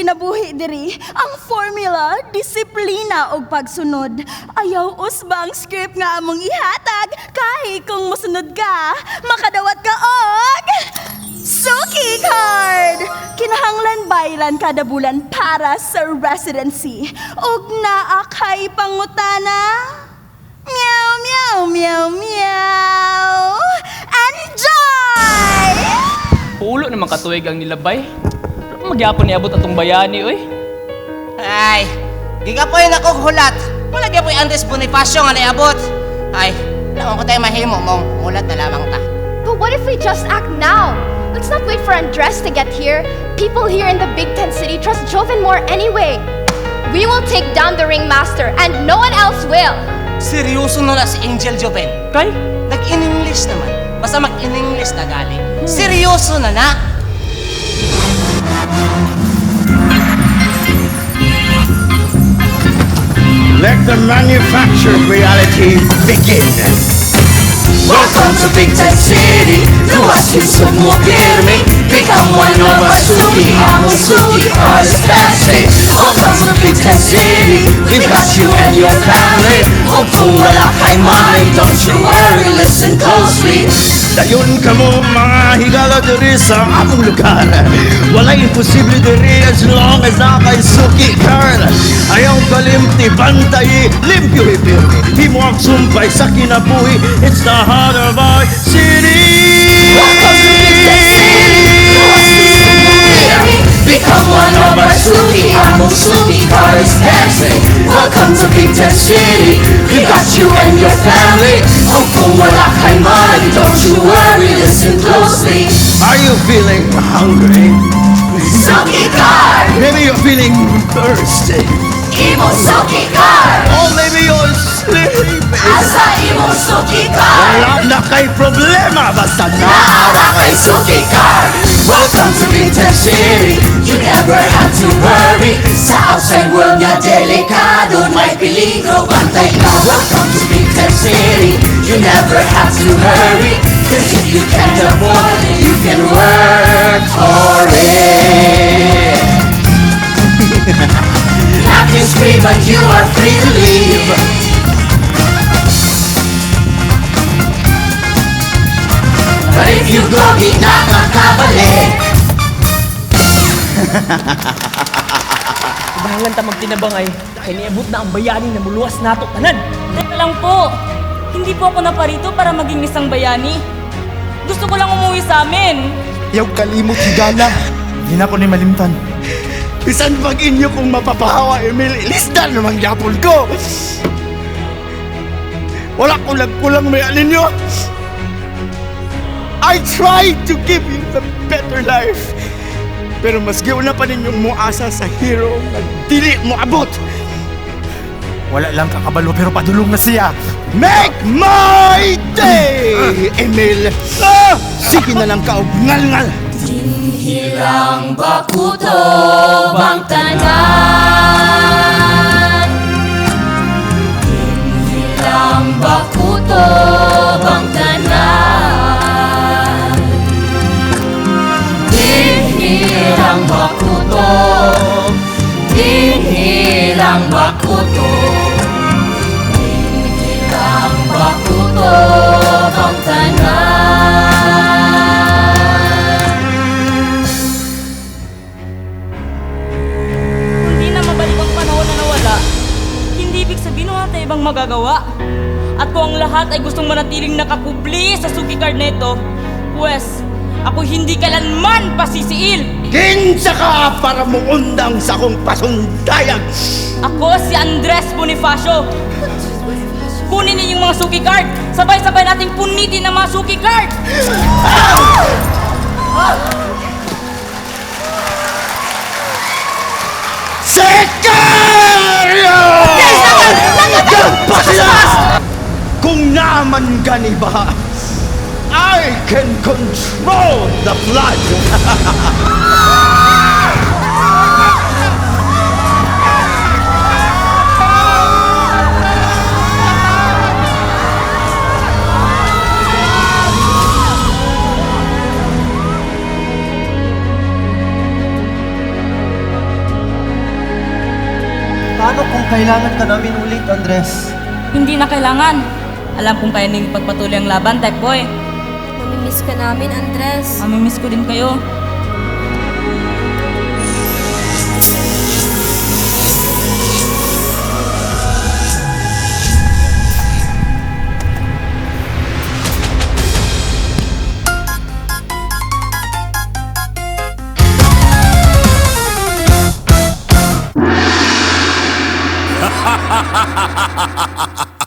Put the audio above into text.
kinabuhi diri, ang formula, disiplina ug pagsunod. Ayaw usba ang script nga among ihatag, kahit kung musunod ka, makadawat ka og Suki Card! Kinahanglan bayran kada bulan para sa residency. Ug naa kay pangutana. Meow, meow, meow, meow. Enjoy! Pulo naman katuig ang nilabay. Magyapon niabot atong bayani, oy. Ay, gigapoy na kong hulat. Wala gigapoy Andres Bonifacio nga naabot. Ay, naman ko tayo mahimo mong hulat na lamang ta. But what if we just act now? Let's not wait for Andres to get here. People here in the Big Ten City trust Joven more anyway. We will take down the ringmaster and no one else will. Seryoso na si Angel Joven. Kay? Nag-in-English naman. Basta mag-in-English na gali. Seryoso na na. Let the manufactured reality begin. Welcome to Big Ten City. 𝗪𝐶𝗍𝗵𝗲 Become one of us. 𝗪𝐶𝗍𝗵𝗲 Welcome to Big Ten City. We've got you and your family. Kung wala kay money, don't you worry, listen closely. Dayon kamo mga higala diri sa among lugar. Wala imposible diri as long as nakay Suki Card. Ayaw kalimti, bantayi, limpyo hipirmi. Himo ang sumpay sa kinabuhi. It's the heart of our city. Welcome to Big Ten City. Become one of our 𝗪𝐶𝗍𝗵𝗲 Welcome to Big Ten City. We got you and your family. Kung wala kay money, don't you worry, listen closely. Are you feeling hungry? Suki Card. Maybe you're feeling thirsty. Imo Suki Card. Or maybe you're sleepy. Asa imo Suki Card. Wala na kay problema, basta Naara kay Suki Card. Welcome to Big Ten City. You never have to worry. Sa outside world niya delikado, may peligro, bantay ka. Welcome to Big Ten City. You never have to hurry. Cause if you can't afford it, you can work for it. I can scream but you are free to leave. But if you go, di nakakabalik. Bahangan ta magtinabangay. Kay niabot na ang bayani na muluwas nato tanan. Teka lang po. Hindi po ako naparito para maging isang bayani. Gusto ko lang umuwi sa amin. Yaw kalimot higala. Hindi na ko ni malimtan. Bisan pag inyo kung mapapahawa, Emil, ilisdan naman yapon ko. Wala ko kulang may aninyo. I tried to give you the better life. Pero mas giuna pa ninyong muasa sa hero na dili mo abot. Wala lang kakabalo pero padulong na siya. Make my day, Emil! Sige na lang ka og ngal-ngal. Dinhilang bakuto bang tanan. Dinhilang bakuto bang tanan. Dinhilang bakuto. Dinhilang bakuto. Dinhilang bakuto bang tanan. Hindi na mabalik ang panahon na nawala. Hindi ibig sabihin wala tayo ibang magagawa. At kung ang lahat ay gustong manatiling nakakubli sa Suki Card neto, pues, ako hindi kailanman pasisiil. Kinsa ka para muundang sa kong pasundayag. Ako si Andres Bonifacio. Kunin niyo yung mga Suki Card. Sabay-sabay nating punitin ang mga Suki Card. Sekaryo! Kung naman gani ba, I can control the flood. Paano kung kailangan ka namin ulit, Andres? Hindi na kailangan. Alam kong kaya niyong pagpatuloy ang laban, Type Boy. Mamimiss ka namin, Andres. Mamimiss ko din kayo. Ha ha ha ha ha ha ha!